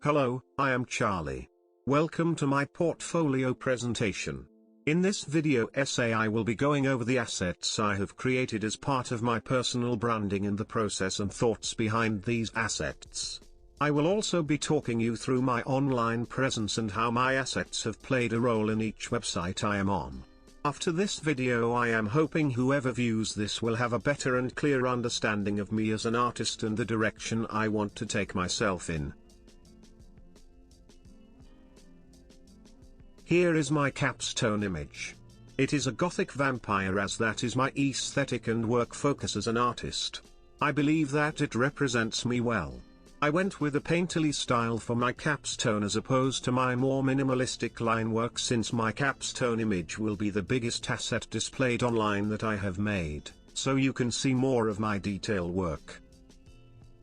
Hello, I am Charlie. Welcome to my portfolio presentation. In this video essay I will be going over the assets I have created as part of my personal branding and the process and thoughts behind these assets. I will also be talking you through my online presence and how my assets have played a role in each website I am on. After this video I am hoping whoever views this will have a better and clearer understanding of me as an artist and the direction I want to take myself in. Here is my capstone image. It is a gothic vampire, as that is my aesthetic and work focus as an artist. I believe that it represents me well. I went with a painterly style for my capstone as opposed to my more minimalistic line work, since my capstone image will be the biggest asset displayed online that I have made, so you can see more of my detail work.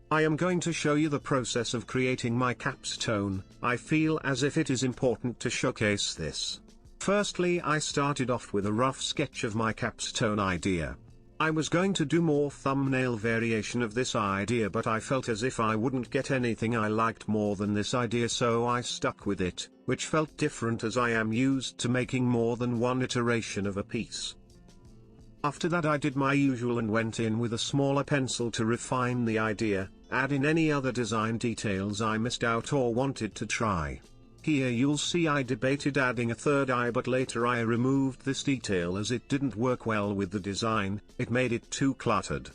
I am going to show you the process of creating my capstone. I feel as if it is important to showcase this. Firstly, I started off with a rough sketch of my capstone idea. I was going to do more thumbnail variation of this idea, but I felt as if I wouldn't get anything I liked more than this idea, so I stuck with it, which felt different as I am used to making more than one iteration of a piece. After that I did my usual and went in with a smaller pencil to refine the idea, add in any other design details I missed out or wanted to try. Here you'll see I debated adding a third eye, but later I removed this detail as it didn't work well with the design, it made it too cluttered.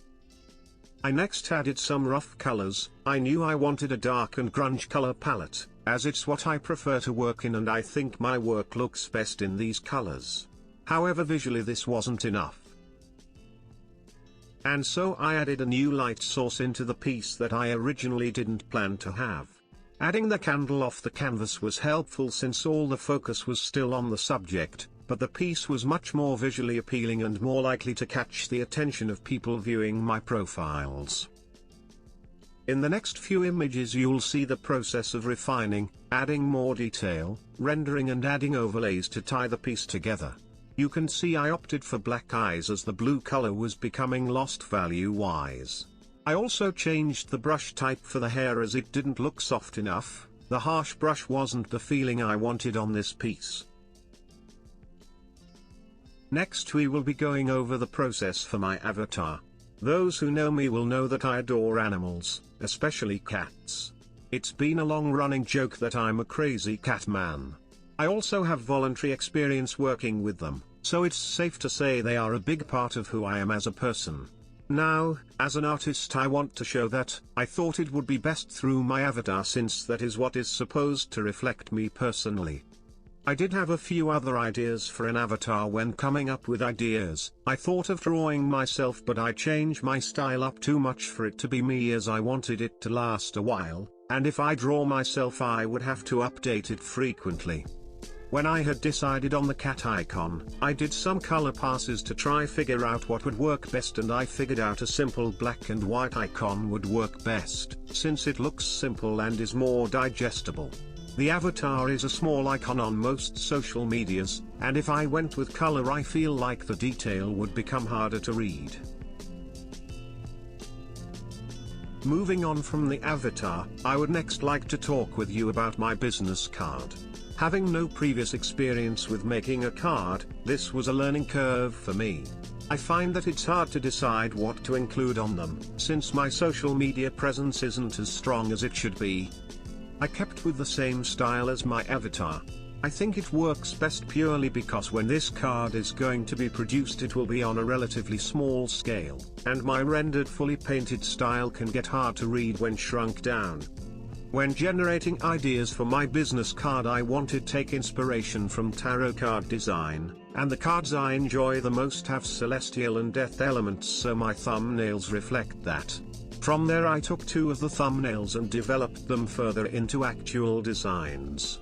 I next added some rough colors. I knew I wanted a dark and grunge color palette, as it's what I prefer to work in and I think my work looks best in these colors. However, visually this wasn't enough. And so I added a new light source into the piece that I originally didn't plan to have. Adding the candle off the canvas was helpful since all the focus was still on the subject, but the piece was much more visually appealing and more likely to catch the attention of people viewing my profiles. In the next few images you'll see the process of refining, adding more detail, rendering and adding overlays to tie the piece together. You can see I opted for black eyes as the blue color was becoming lost value-wise. I also changed the brush type for the hair as it didn't look soft enough. The harsh brush wasn't the feeling I wanted on this piece. Next we will be going over the process for my avatar. Those who know me will know that I adore animals, especially cats. It's been a long-running joke that I'm a crazy cat man. I also have voluntary experience working with them, so it's safe to say they are a big part of who I am as a person. Now, as an artist I want to show that. I thought it would be best through my avatar, since that is what is supposed to reflect me personally. I did have a few other ideas for an avatar when coming up with ideas. I thought of drawing myself, but I changed my style up too much for it to be me, as I wanted it to last a while, and if I draw myself I would have to update it frequently. When I had decided on the cat icon, I did some color passes to try figure out what would work best, and I figured out a simple black and white icon would work best, since it looks simple and is more digestible. The avatar is a small icon on most social medias, and if I went with color I feel like the detail would become harder to read. Moving on from the avatar, I would next like to talk with you about my business card. Having no previous experience with making a card, this was a learning curve for me. I find that it's hard to decide what to include on them, since my social media presence isn't as strong as it should be. I kept with the same style as my avatar. I think it works best purely because when this card is going to be produced it will be on a relatively small scale, and my rendered fully painted style can get hard to read when shrunk down. When generating ideas for my business card I wanted to take inspiration from tarot card design, and the cards I enjoy the most have celestial and death elements, so my thumbnails reflect that. From there I took two of the thumbnails and developed them further into actual designs.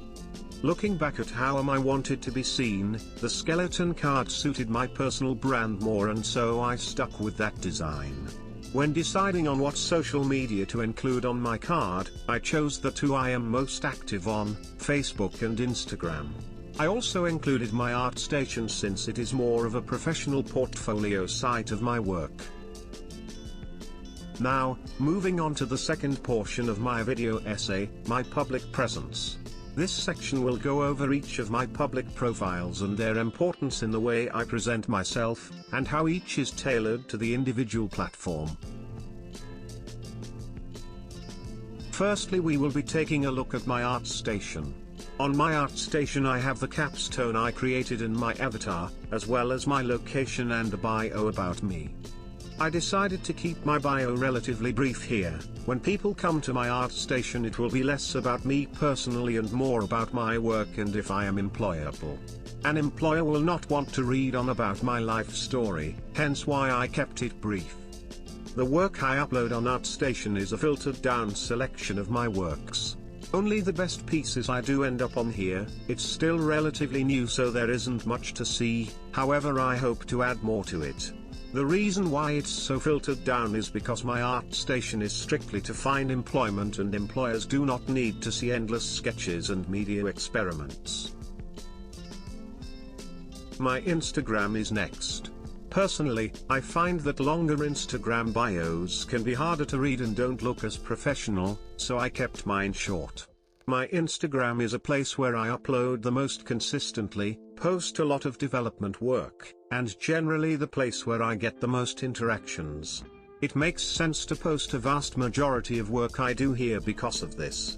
Looking back at how I wanted to be seen, the skeleton card suited my personal brand more, and so I stuck with that design. When deciding on what social media to include on my card, I chose the two I am most active on, Facebook and Instagram. I also included my ArtStation since it is more of a professional portfolio site of my work. Now, moving on to the second portion of my video essay, my public presence. This section will go over each of my public profiles and their importance in the way I present myself, and how each is tailored to the individual platform. Firstly, we will be taking a look at my ArtStation. On my ArtStation I have the capstone I created in my avatar, as well as my location and a bio about me. I decided to keep my bio relatively brief here. When people come to my ArtStation, it will be less about me personally and more about my work and if I am employable. An employer will not want to read on about my life story, hence why I kept it brief. The work I upload on ArtStation is a filtered down selection of my works. Only the best pieces I do end up on here. It's still relatively new, so there isn't much to see, however I hope to add more to it. The reason why it's so filtered down is because my ArtStation is strictly to find employment, and employers do not need to see endless sketches and media experiments. My Instagram is next. Personally, I find that longer Instagram bios can be harder to read and don't look as professional, so I kept mine short. My Instagram is a place where I upload the most consistently, post a lot of development work, and generally the place where I get the most interactions. It makes sense to post a vast majority of work I do here because of this.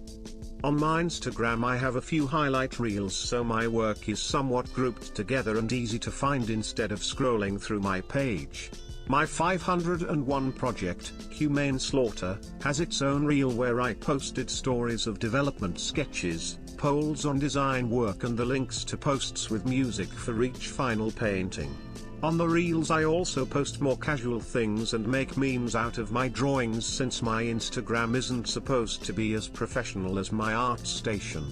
On my Instagram I have a few highlight reels, so my work is somewhat grouped together and easy to find instead of scrolling through my page. My 501 project, Humane Slaughter, has its own reel where I posted stories of development sketches, polls on design work and the links to posts with music for each final painting. On the reels I also post more casual things and make memes out of my drawings, since my Instagram isn't supposed to be as professional as my ArtStation.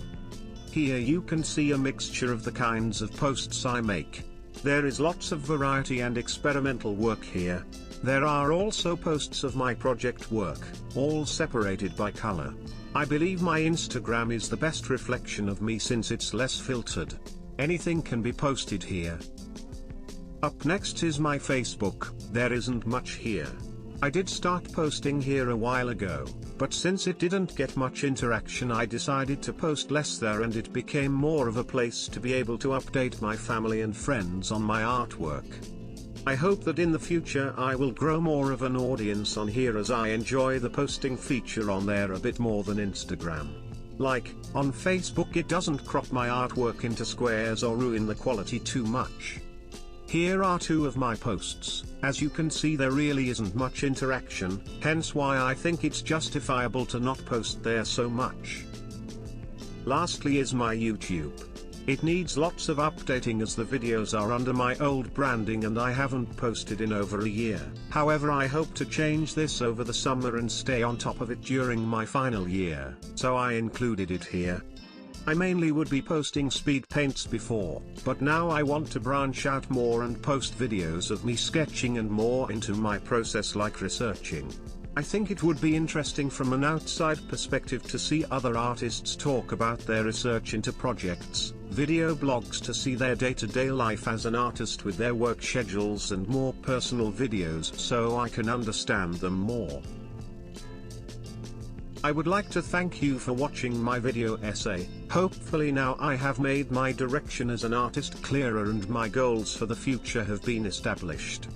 Here you can see a mixture of the kinds of posts I make. There is lots of variety and experimental work here. There are also posts of my project work, all separated by color. I believe my Instagram is the best reflection of me since it's less filtered. Anything can be posted here. Up next is my Facebook. There isn't much here. I did start posting here a while ago, but since it didn't get much interaction I decided to post less there, and it became more of a place to be able to update my family and friends on my artwork. I hope that in the future I will grow more of an audience on here, as I enjoy the posting feature on there a bit more than Instagram. Like, on Facebook it doesn't crop my artwork into squares or ruin the quality too much. Here are two of my posts. As you can see, there really isn't much interaction, hence why I think it's justifiable to not post there so much. Lastly is my YouTube. It needs lots of updating as the videos are under my old branding and I haven't posted in over a year. However, I hope to change this over the summer and stay on top of it during my final year, so I included it here. I mainly would be posting speed paints before, but now I want to branch out more and post videos of me sketching and more into my process, like researching. I think it would be interesting from an outside perspective to see other artists talk about their research into projects, video blogs to see their day-to-day life as an artist with their work schedules, and more personal videos so I can understand them more. I would like to thank you for watching my video essay. Hopefully now I have made my direction as an artist clearer and my goals for the future have been established.